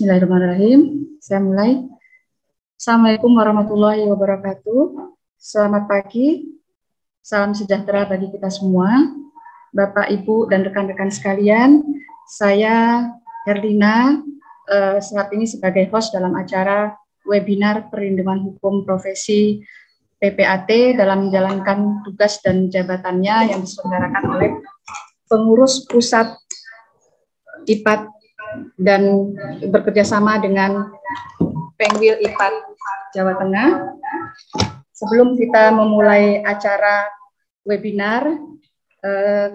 Bismillahirrahmanirrahim. Saya mulai. Assalamualaikum warahmatullahi wabarakatuh. Selamat pagi. Salam sejahtera bagi kita semua. Bapak, Ibu, dan rekan-rekan sekalian, saya Herlina saat ini sebagai host dalam acara webinar perlindungan hukum profesi PPAT dalam menjalankan tugas dan jabatannya yang diselenggarakan oleh pengurus pusat IPAT dan bekerjasama dengan Pengwil IPAT Jawa Tengah. Sebelum kita memulai acara webinar,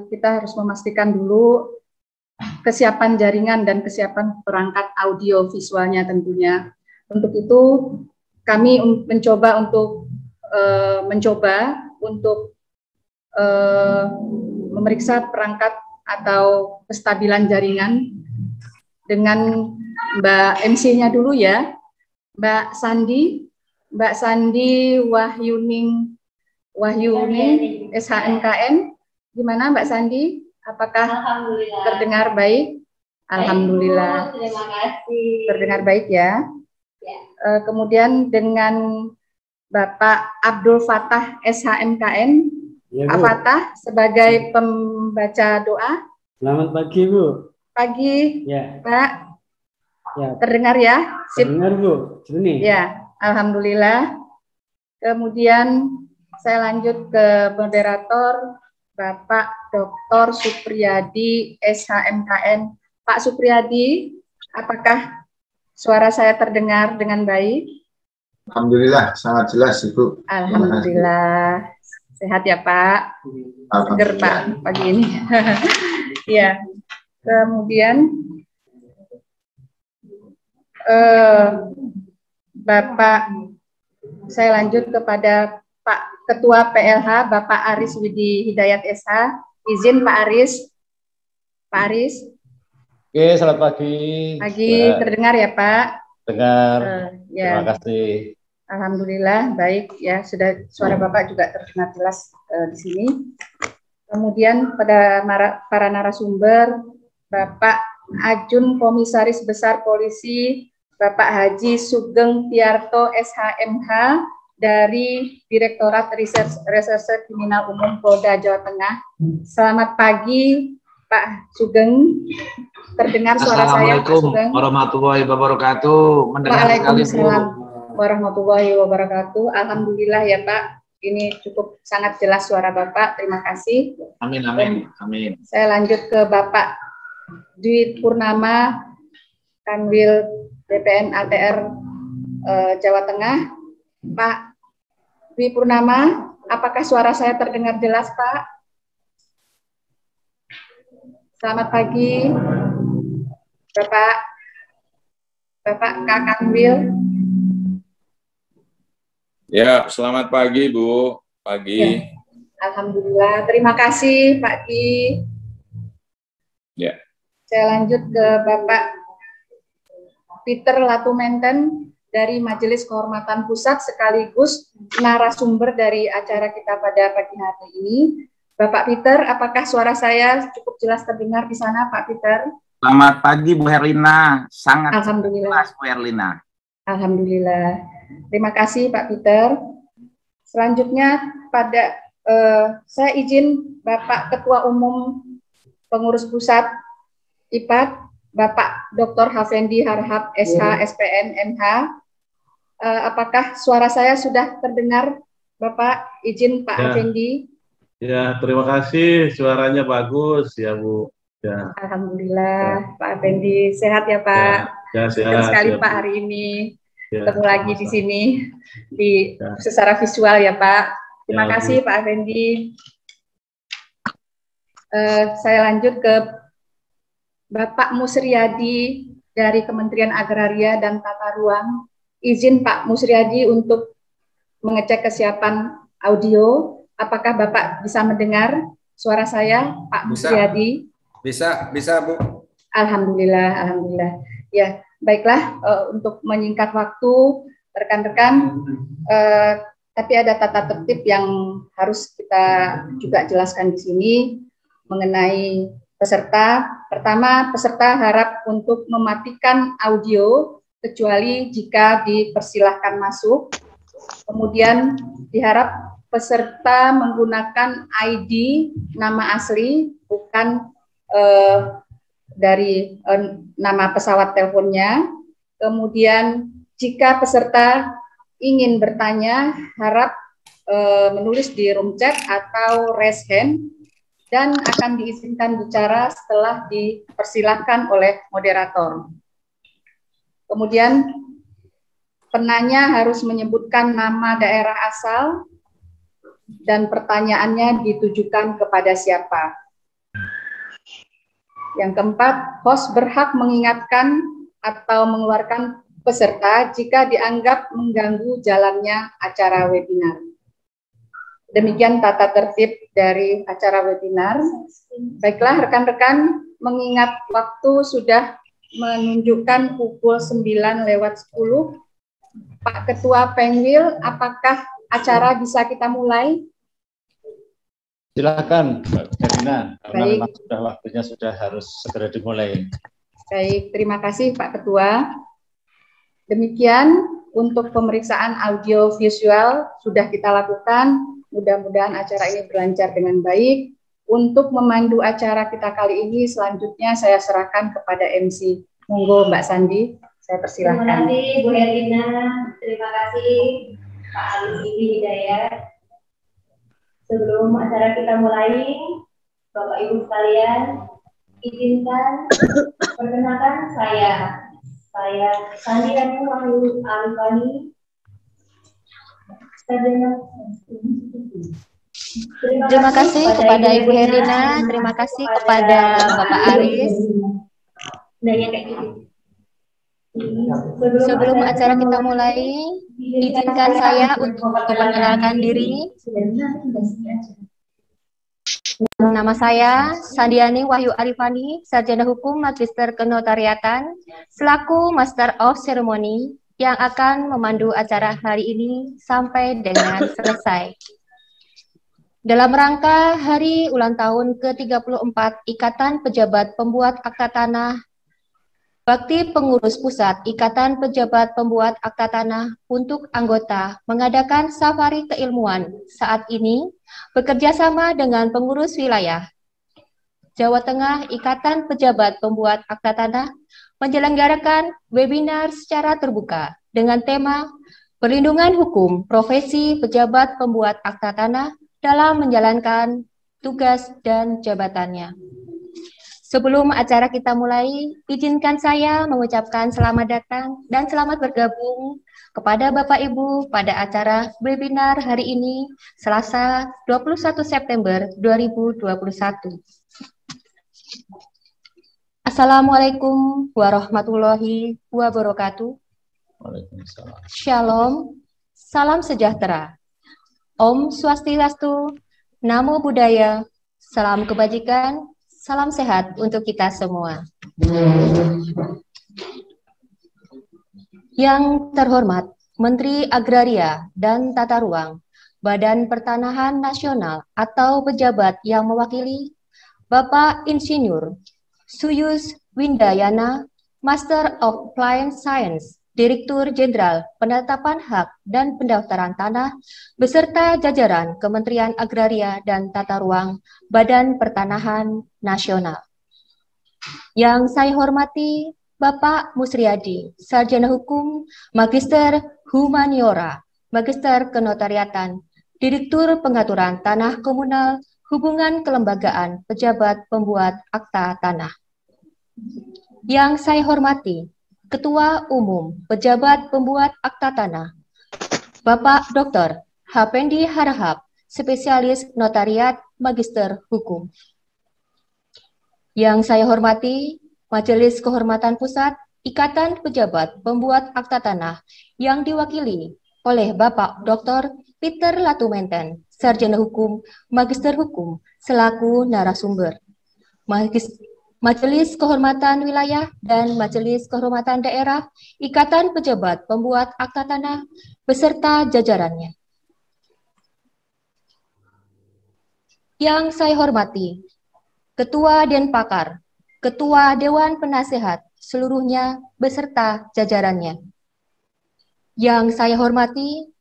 kita harus memastikan dulu kesiapan jaringan dan kesiapan perangkat audio visualnya tentunya. Untuk itu kami mencoba untuk memeriksa perangkat atau kestabilan jaringan dengan Mbak MC-nya dulu ya, Mbak Sandi Wahyuning SHMKN. Gimana Mbak Sandi? Apakah terdengar baik? Alhamdulillah. Terima kasih. Terdengar baik ya. Kemudian dengan Bapak Abdul Fatah SHMKN, Ya, Pak Fatah sebagai pembaca doa. Selamat pagi, Bu. Pagi, Ya. Pak. Ya. Terdengar ya? Sip. Terdengar, Bu. Sini. Ya, alhamdulillah. Kemudian saya lanjut ke moderator Bapak Dr. Supriyadi SHMKN. Pak Supriyadi, apakah suara saya terdengar dengan baik? Alhamdulillah, sangat jelas, Ibu. Alhamdulillah. Sehat ya, Pak? Seger, Pak, pagi ini. Ya. Kemudian Bapak, saya lanjut kepada Pak Ketua PLH, Bapak Aris Widi Hidayat SH. Izin Pak Aris. Pak Aris. Oke, selamat pagi. Pagi, terdengar ya Pak? Dengar. Ya. Terima kasih. Alhamdulillah, baik ya. Sudah suara Bapak juga terdengar jelas di sini. Kemudian pada para narasumber, Bapak Ajun Komisaris Besar Polisi, Bapak Haji Sugeng Tiarto SHMH dari Direktorat Reserse Kriminal Umum Polda Jawa Tengah. Selamat pagi Pak Sugeng. Terdengar suara saya Pak Sugeng? Assalamualaikum warahmatullahi wabarakatuh. Waalaikumsalam warahmatullahi wabarakatuh. Alhamdulillah ya Pak. Ini cukup sangat jelas suara Bapak. Terima kasih. Amin, amin, amin. Saya lanjut ke Bapak Dwi Purnama, Kanwil BPN ATR Jawa Tengah. Pak Dwi Purnama, apakah suara saya terdengar jelas, Pak? Selamat pagi, Bapak Kak Kanwil. Ya, selamat pagi, Bu. Pagi. Ya. Alhamdulillah. Terima kasih, Pak Dwi. Ya. Saya lanjut ke Bapak Peter Latumenten dari Majelis Kehormatan Pusat sekaligus narasumber dari acara kita pada pagi hari ini. Bapak Peter, apakah suara saya cukup jelas terdengar di sana, Pak Peter? Selamat pagi, Bu Herlina. Sangat Alhamdulillah. jelas, Bu Herlina. Alhamdulillah. Terima kasih, Pak Peter. Selanjutnya saya izin Bapak Ketua Umum Pengurus Pusat IPAT, Bapak Dr. Hafendi Harhab SH SPN MH. Apakah suara saya sudah terdengar, Bapak? Izin Pak Hafendi. Ya, terima kasih. Suaranya bagus ya, Bu. Ya. Alhamdulillah, Pak Hafendi. Sehat ya, Pak? Ya, Senang sehat. sekali siap. Pak hari ini. Ya, Ketemu lagi di sini Ya. secara visual ya Pak. Terima Ya, kasih Bu. Pak Effendi. Saya lanjut ke Bapak Musriyadi dari Kementerian Agraria dan Tata Ruang. Izin Pak Musriyadi untuk mengecek kesiapan audio. Apakah Bapak bisa mendengar suara saya, Pak Musriyadi? Bisa, Bu. Alhamdulillah, alhamdulillah. Ya, baiklah, untuk menyingkat waktu, rekan-rekan, tapi ada tata tertib yang harus kita juga jelaskan di sini mengenai peserta. Pertama, peserta harap untuk mematikan audio kecuali jika dipersilahkan masuk. Kemudian diharap peserta menggunakan ID nama asli, bukan dari nama pesawat teleponnya. Kemudian jika peserta ingin bertanya, harap menulis di room chat atau raise hand dan akan diizinkan bicara setelah dipersilahkan oleh moderator. Kemudian penanya harus menyebutkan nama daerah asal dan pertanyaannya ditujukan kepada siapa. Yang keempat, host berhak mengingatkan atau mengeluarkan peserta jika dianggap mengganggu jalannya acara webinar. Demikian tata tertib dari acara webinar. Baiklah rekan-rekan, mengingat waktu sudah menunjukkan pukul 9:10. Pak Ketua Penwil, apakah acara bisa kita mulai? Silakan, Mbak Karina, karena Baik. memang sudah waktunya sudah harus segera dimulai. Baik, terima kasih Pak Ketua. Demikian untuk pemeriksaan audio visual sudah kita lakukan. Mudah-mudahan acara ini berlancar dengan baik. Untuk memandu acara kita kali ini, selanjutnya saya serahkan kepada MC. Monggo Mbak Sandi, saya Terima persilahkan. kasih Bu Herlina, terima kasih Pak Ali Hidayat. Sebelum acara kita mulai, Bapak Ibu sekalian, izinkan perkenalkan saya Sandi Rani Wahyu Arifani. Terima kasih kepada Ibu Herlina, terima kasih kepada Bapak Aris. Nanya kayak gitu. Sebelum acara kita mulai, izinkan saya untuk memperkenalkan diri. Nama saya Sandiani Wahyu Arifani, Sarjana Hukum Magister Kenotariatan, selaku Master of Ceremony yang akan memandu acara hari ini sampai dengan selesai. Dalam rangka Hari Ulang Tahun ke-34 Ikatan Pejabat Pembuat Akta Tanah, Bakti Pengurus Pusat Ikatan Pejabat Pembuat Akta Tanah untuk anggota mengadakan safari keilmuan saat ini bekerja sama dengan pengurus wilayah Jawa Tengah Ikatan Pejabat Pembuat Akta Tanah menyelenggarakan webinar secara terbuka dengan tema Perlindungan Hukum Profesi Pejabat Pembuat Akta Tanah dalam menjalankan tugas dan jabatannya. Sebelum acara kita mulai, izinkan saya mengucapkan selamat datang dan selamat bergabung kepada Bapak Ibu pada acara webinar hari ini, Selasa 21 September 2021. Assalamualaikum warahmatullahi wabarakatuh. Waalaikumsalam. Shalom, salam sejahtera. Om Swastiastu, Namo Buddhaya, salam kebajikan, salam sehat untuk kita semua. Yang terhormat Menteri Agraria dan Tata Ruang, Badan Pertanahan Nasional atau pejabat yang mewakili, Bapak Insinyur Suyus Windayana, Master of Plant Science, Direktur Jenderal Penetapan Hak dan Pendaftaran Tanah, beserta jajaran Kementerian Agraria dan Tata Ruang, Badan Pertanahan Nasional. Yang saya hormati Bapak Musriyadi, Sarjana Hukum, Magister Humaniora, Magister Kenotariatan, Direktur Pengaturan Tanah Komunal, Hubungan Kelembagaan Pejabat Pembuat Akta Tanah. Yang saya hormati Ketua Umum Pejabat Pembuat Akta Tanah, Bapak Dr. Hapendi Harahap, Spesialis Notariat, Magister Hukum. Yang saya hormati Majelis Kehormatan Pusat Ikatan Pejabat Pembuat Akta Tanah yang diwakili oleh Bapak Dr. Peter Latumenten, Sarjana Hukum, Magister Hukum, selaku narasumber. Majelis Kehormatan Wilayah dan Majelis Kehormatan Daerah Ikatan Pejabat Pembuat Akta Tanah beserta jajarannya. Yang saya hormati Ketua Denpakar, Ketua Dewan Penasehat, seluruhnya beserta jajarannya. Yang saya hormati,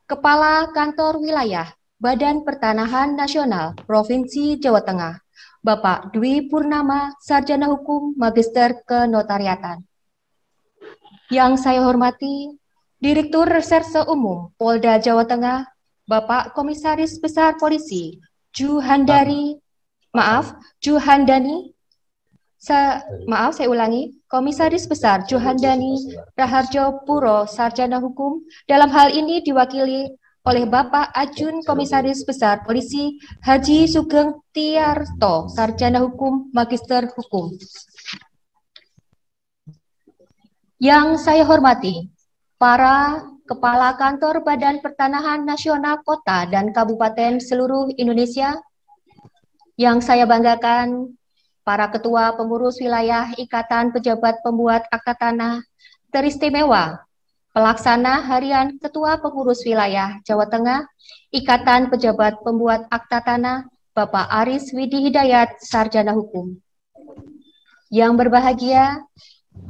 Kepala Kantor Wilayah Badan Pertanahan Nasional Provinsi Jawa Tengah, Bapak Dwi Purnama, Sarjana Hukum Magister Kenotariatan. Yang saya hormati, Direktur Reserse Umum Polda Jawa Tengah, Bapak Komisaris Besar Polisi Juhandani, Komisaris Besar Juhandani Raharjo Puro, Sarjana Hukum, dalam hal ini diwakili oleh Bapak Ajun Komisaris Besar Polisi Haji Sugeng Tiarto, Sarjana Hukum, Magister Hukum. Yang saya hormati, para Kepala Kantor Badan Pertanahan Nasional Kota dan Kabupaten seluruh Indonesia. Yang saya banggakan, para Ketua Pengurus Wilayah Ikatan Pejabat Pembuat Akta Tanah Teristimewa, Pelaksana Harian Ketua Pengurus Wilayah Jawa Tengah, Ikatan Pejabat Pembuat Akta Tanah, Bapak Aris Widi Hidayat, Sarjana Hukum. Yang berbahagia,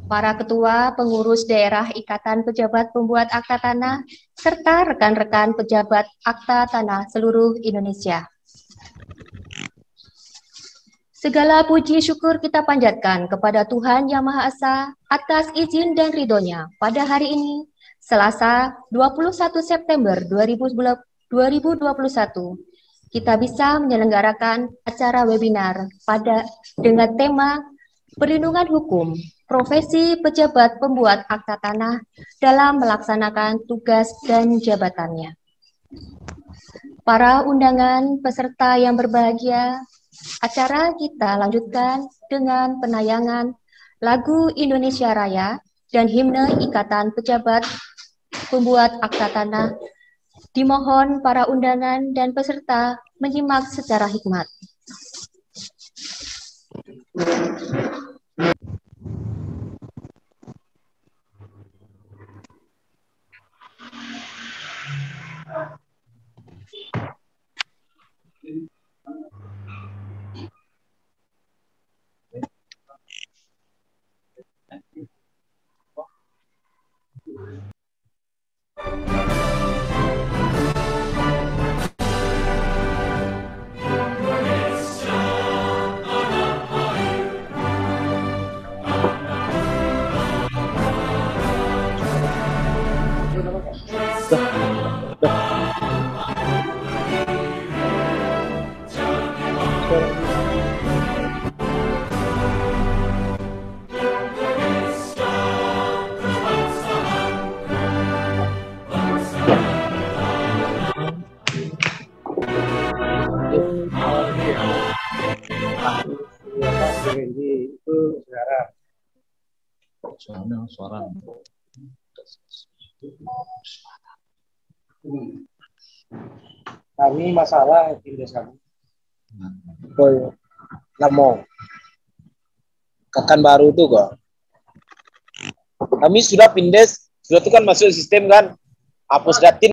para Ketua Pengurus Daerah Ikatan Pejabat Pembuat Akta Tanah, serta rekan-rekan pejabat Akta Tanah seluruh Indonesia. Segala puji syukur kita panjatkan kepada Tuhan Yang Maha Esa atas izin dan ridhonya pada hari ini, Selasa 21 September 2021, kita bisa menyelenggarakan acara webinar dengan tema Perlindungan Hukum Profesi Pejabat Pembuat Akta Tanah dalam melaksanakan tugas dan jabatannya. Para undangan peserta yang berbahagia, acara kita lanjutkan dengan penayangan lagu Indonesia Raya dan himne Ikatan Pejabat Pembuat Akta Tanah. Dimohon para undangan dan peserta menyimak secara hikmat. Suara. Kami masalah di desa kami. Lamo. Kakan baru tuh kok. Kami sudah pindes, sudah itu kan masuk sistem kan. Hapus datin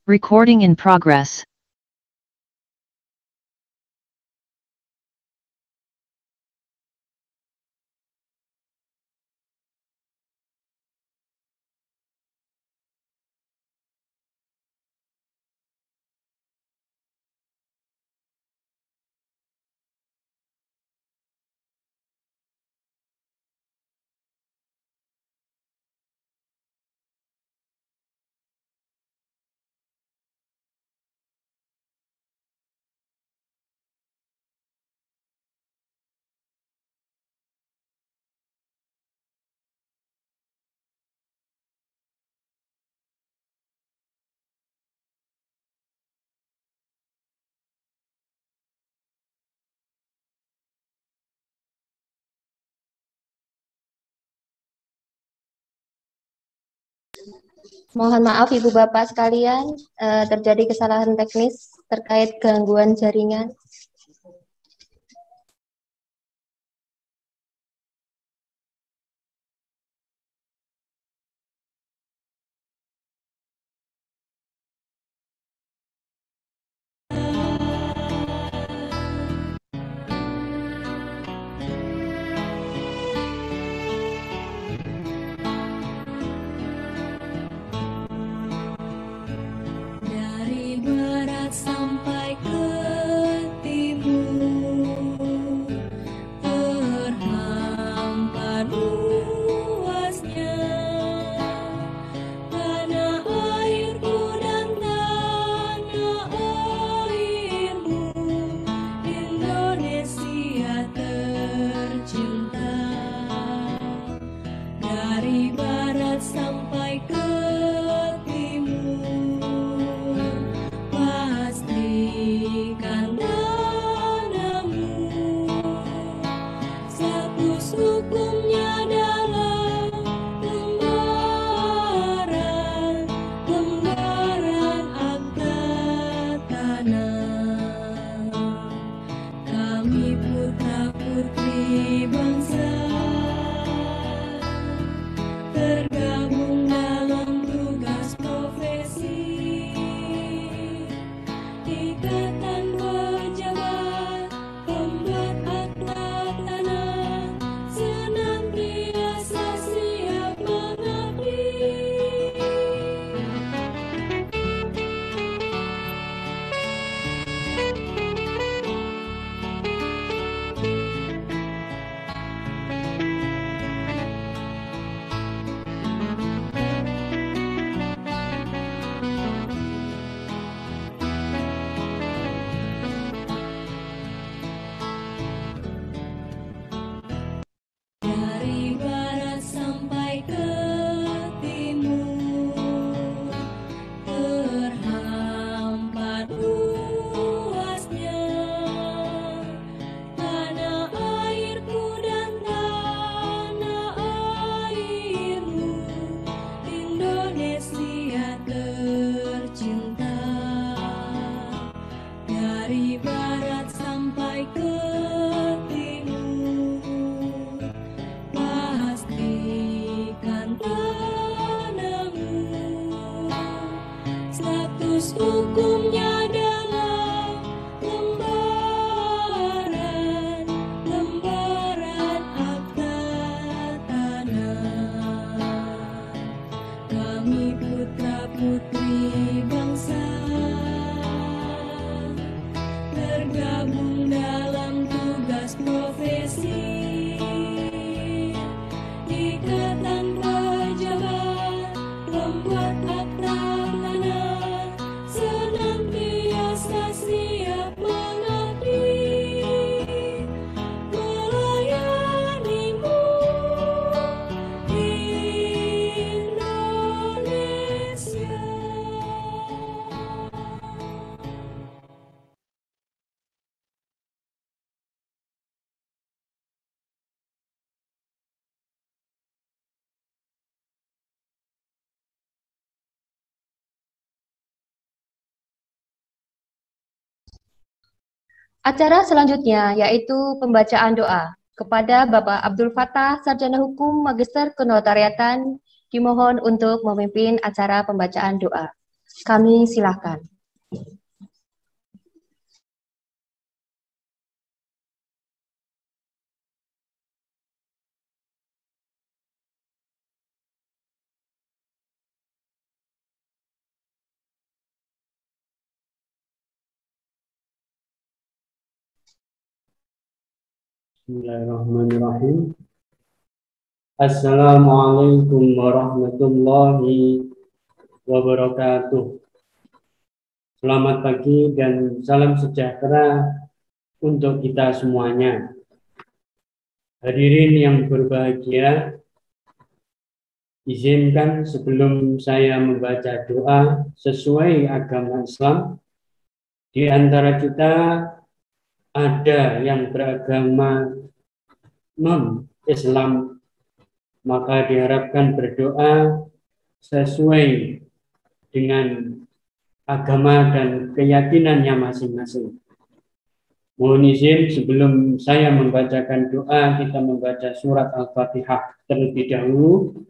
Recording in progress. Mohon maaf Ibu Bapak sekalian, terjadi kesalahan teknis terkait gangguan jaringan. Dari barat sampai ke timur, terhampar luasnya tanah airku dan tanah airmu, Indonesia tercinta. Dari barat sampai ke pastikan tanahmu, status hukumnya adalah lembaran, lembaran akta tanah. Kami putra-putri bangsa tergabung dalam tugas profesi, ikatan pejabat pembuat akta tanah, senantiasa siap mengabdi. Dari barat sampai ke timur, terhampar luasnya tanah airku dan tanah airmu, Indonesia tercinta. Dari barat sampai ke timur, pastikan tanahmu, status hukumnya adalah lembaran, lembaran akta tanah. Kami putra-putri bangsa tergabung dalam tugas profesi, ikatan pejabat pembuat akta tanah, senantiasa siap mengabdi, melayanimu, Indonesia. Acara selanjutnya yaitu pembacaan doa kepada Bapak Abdul Fattah, Sarjana Hukum, Magister Kenotariatan, dimohon untuk memimpin acara pembacaan doa. Kami silakan. Bismillahirrahmanirrahim. Assalamualaikum warahmatullahi wabarakatuh. Selamat pagi dan salam sejahtera untuk kita semuanya. Hadirin yang berbahagia, izinkan sebelum saya membaca doa sesuai agama Islam, di antara kita ada yang beragama non-Islam, maka diharapkan berdoa sesuai dengan agama dan keyakinannya masing-masing. Mohon izin sebelum saya membacakan doa, kita membaca surat Al-Fatihah terlebih dahulu.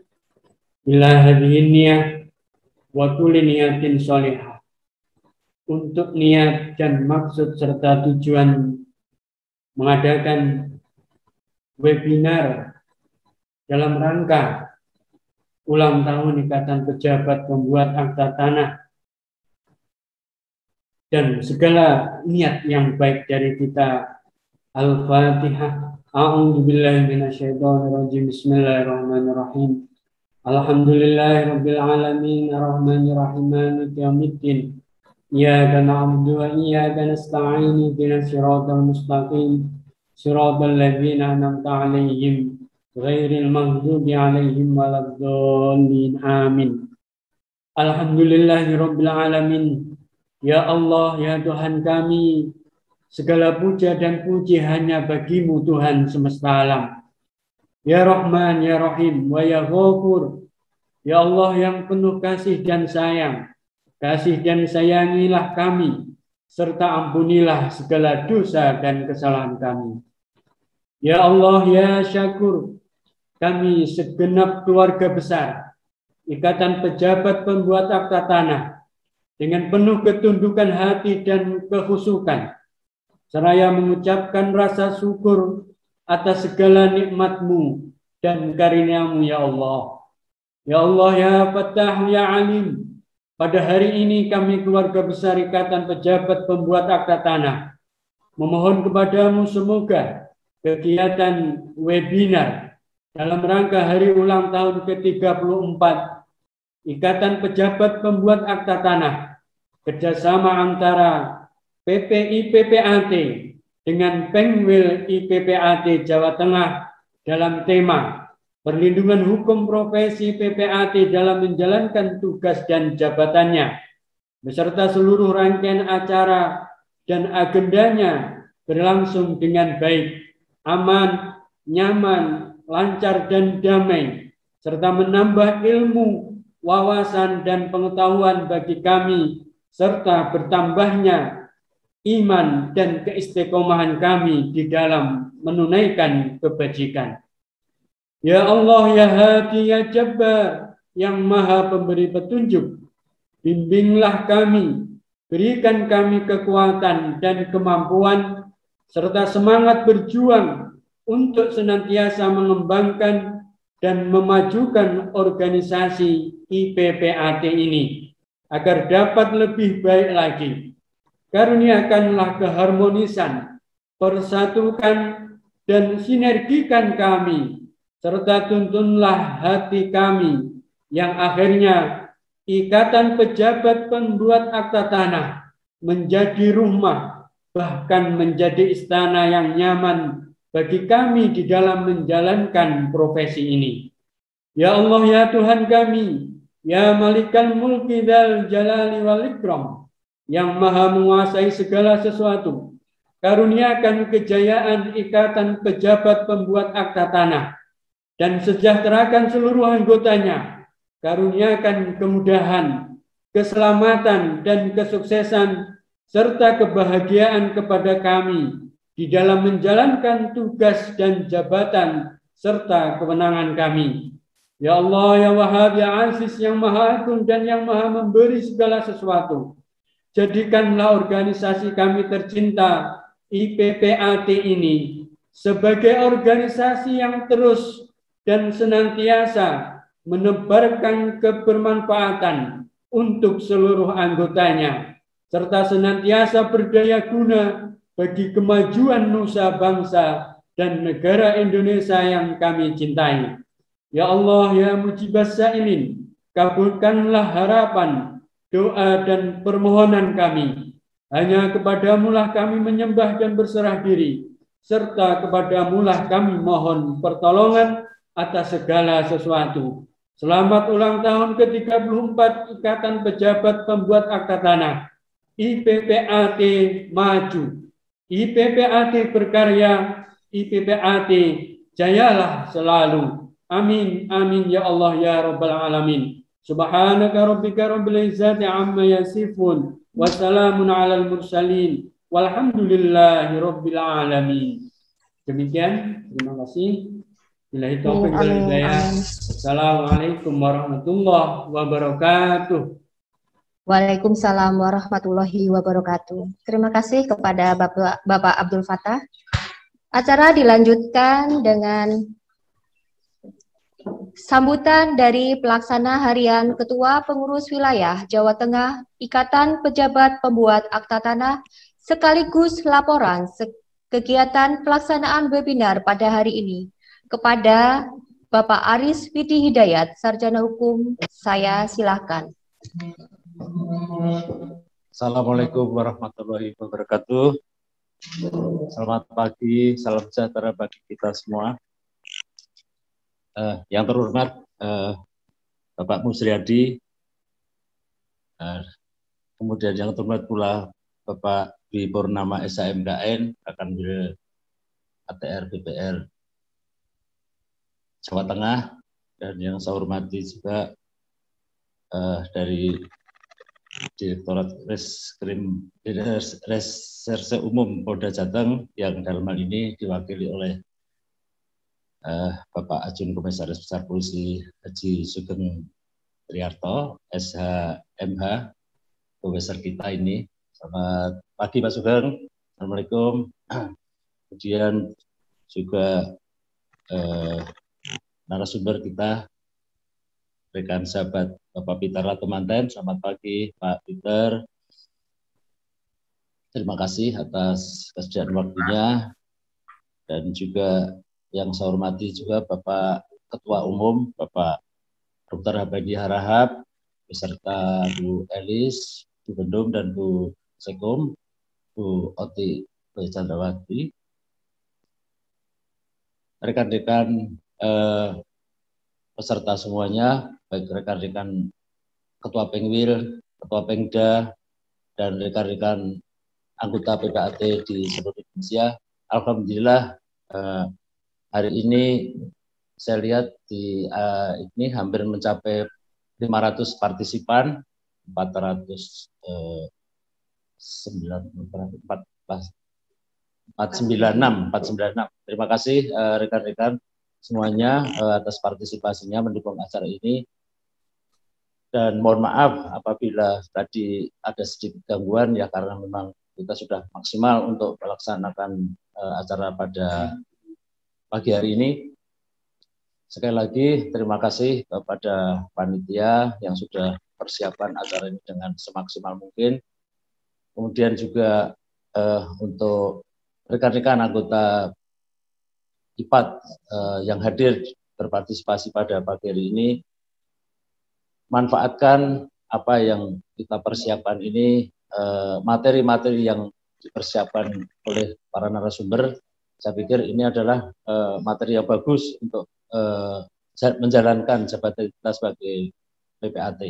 Ila hadhihi niyah wa kulli niyatin sholihah. Untuk niat dan maksud serta tujuan mengadakan webinar dalam rangka ulang tahun Ikatan Pejabat Pembuat Akta Tanah dan segala niat yang baik dari kita. Al-Fatihah. A'udzubillahi minasyaitonirrajim. Bismillahirrahmanirrahim. Alhamdulillahirabbil alamin arrahmanirrahim maliki yaumiddin. Iyyaka na'budu wa iyyaka nasta'in ihdinas siratal mustaqim siratal ladzina an'amta 'alaihim ghairil maghdubi 'alaihim waladdallin. Amin. Alhamdulillahirabbil alamin. Ya Allah, ya Tuhan kami, segala puja dan puji hanya bagi-Mu Tuhan semesta alam. Ya Rahman, ya Rahim, wa ya Ghafur. Ya Allah yang penuh kasih dan sayang, kasih dan sayangilah kami, serta ampunilah segala dosa dan kesalahan kami. Ya Allah, ya Syakur, kami segenap keluarga besar Ikatan Pejabat Pembuat Akta Tanah dengan penuh ketundukan hati dan kekhusyukan, seraya mengucapkan rasa syukur atas segala nikmat-Mu dan karunia-Mu, ya Allah. Ya Allah, ya Fattah, ya Alim, pada hari ini kami keluarga besar Ikatan Pejabat Pembuat Akta Tanah memohon kepadamu semoga kegiatan webinar dalam rangka hari ulang tahun ke-34 Ikatan Pejabat Pembuat Akta Tanah kerjasama antara PPI PPAT dengan Pengwil IPPAT Jawa Tengah dalam tema perlindungan hukum profesi PPAT dalam menjalankan tugas dan jabatannya, beserta seluruh rangkaian acara dan agendanya berlangsung dengan baik, aman, nyaman, lancar, dan damai, serta menambah ilmu, wawasan, dan pengetahuan bagi kami, serta bertambahnya iman dan keistiqomahan kami di dalam menunaikan kebajikan. Ya Allah, ya Hadi, ya Jabbar, yang maha pemberi petunjuk, bimbinglah kami, berikan kami kekuatan dan kemampuan, serta semangat berjuang untuk senantiasa mengembangkan dan memajukan organisasi IPPAT ini, agar dapat lebih baik lagi. Karuniakanlah keharmonisan, persatukan, dan sinergikan kami, serta tuntunlah hati kami yang akhirnya Ikatan Pejabat Pembuat Akta Tanah menjadi rumah, bahkan menjadi istana yang nyaman bagi kami di dalam menjalankan profesi ini. Ya Allah, ya Tuhan kami, ya Malikal Mulki Dzal Jalali wal Ikram, yang maha menguasai segala sesuatu, karuniakan kejayaan Ikatan Pejabat Pembuat Akta Tanah dan sejahterakan seluruh anggotanya. Karuniakan kemudahan, keselamatan, dan kesuksesan, serta kebahagiaan kepada kami di dalam menjalankan tugas dan jabatan serta kewenangan kami. Ya Allah, ya Wahhab, ya Aziz, yang Maha Agung dan yang Maha memberi segala sesuatu. Jadikanlah organisasi kami tercinta IPPAT ini sebagai organisasi yang terus dan senantiasa menebarkan kebermanfaatan untuk seluruh anggotanya, serta senantiasa berdaya guna bagi kemajuan nusa bangsa dan negara Indonesia yang kami cintai. Ya Allah, ya Mujibas Sa'ilin, kabulkanlah harapan, doa dan permohonan kami. Hanya kepadamulah kami menyembah dan berserah diri, serta kepadamulah kami mohon pertolongan atas segala sesuatu. Selamat ulang tahun ke-34 Ikatan Pejabat Pembuat Akta Tanah. IPPAT maju, IPPAT berkarya, IPPAT jayalah selalu. Amin, amin ya Allah ya Rabbal Alamin. Subhanaka rabbika rabbil izzati amma yasifun. Wassalamun alal mursalin. Walhamdulillahi rabbil alamin. Demikian, terima kasih. Billahi taufiq wal hidayah. Assalamualaikum warahmatullahi wabarakatuh. Waalaikumsalam warahmatullahi wabarakatuh. Terima kasih kepada Bapak Abdul Fattah. Acara dilanjutkan dengan sambutan dari Pelaksana Harian Ketua Pengurus Wilayah Jawa Tengah Ikatan Pejabat Pembuat Akta Tanah sekaligus laporan kegiatan pelaksanaan webinar pada hari ini kepada Bapak Aris Widi Hidayat, Sarjana Hukum. Saya silakan. Assalamualaikum warahmatullahi wabarakatuh. Selamat pagi, salam sejahtera bagi kita semua. Yang terhormat Bapak Musriyadi, kemudian yang terhormat pula Bapak Dwi Purnama SHMKN, Rakanwil ATR BPR Jawa Tengah, dan yang saya hormati juga dari Direktorat Reserse Umum Polda Jateng yang dalam hal ini diwakili oleh Bapak Ajun Komisaris Besar Polisi Haji Sugeng Triarto, SHMH, Profesor kita ini. Selamat pagi Pak Sugeng. Assalamualaikum. Kemudian juga narasumber kita, rekan sahabat Bapak Peter Latumanten. Selamat pagi Pak Peter. Terima kasih atas kesediaan waktunya, dan juga yang saya hormati juga Bapak Ketua Umum, Bapak Dr. Habadi Harahap, beserta Bu Elis, Bu Bendum, dan Bu Sekum, Bu Oti Chandrawati, rekan-rekan peserta semuanya, baik rekan-rekan Ketua Pengwil, Ketua Pengda, dan rekan-rekan anggota PPAT di seluruh Indonesia. Alhamdulillah, hari ini saya lihat di ini hampir mencapai 500 partisipan, 496. Terima kasih rekan-rekan semuanya atas partisipasinya mendukung acara ini. Dan mohon maaf apabila tadi ada sedikit gangguan, ya karena memang kita sudah maksimal untuk melaksanakan acara pada pagi hari ini. Sekali lagi terima kasih kepada panitia yang sudah persiapan acara ini dengan semaksimal mungkin. Kemudian juga untuk rekan-rekan anggota IPAT yang hadir berpartisipasi pada pagi hari ini, manfaatkan apa yang kita persiapkan ini, materi-materi yang dipersiapkan oleh para narasumber. Saya pikir ini adalah materi yang bagus untuk menjalankan jabatan kita sebagai PPAT.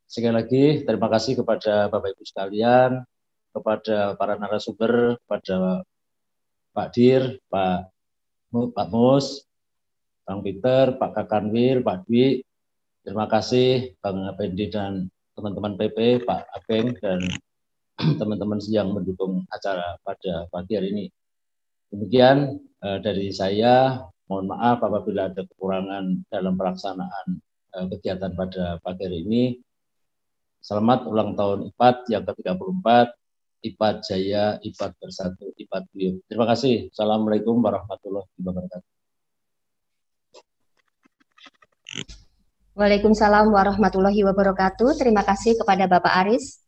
Sekali lagi terima kasih kepada Bapak Ibu sekalian, kepada para narasumber, kepada Pak Dir, Pak Mus, Bang Peter, Pak Kakanwil, Pak Dwi. Terima kasih Bang Apendi dan teman-teman PP, Pak Abeng, dan teman-teman yang mendukung acara pada pagi hari ini. Demikian dari saya, Mohon maaf apabila ada kekurangan dalam pelaksanaan kegiatan pada pagi hari ini. Selamat ulang tahun IPAD yang ke-34, IPAD Jaya, IPAD Bersatu, IPAD Beliau. Terima kasih. Assalamualaikum warahmatullahi wabarakatuh. Waalaikumsalam warahmatullahi wabarakatuh. Terima kasih kepada Bapak Aris.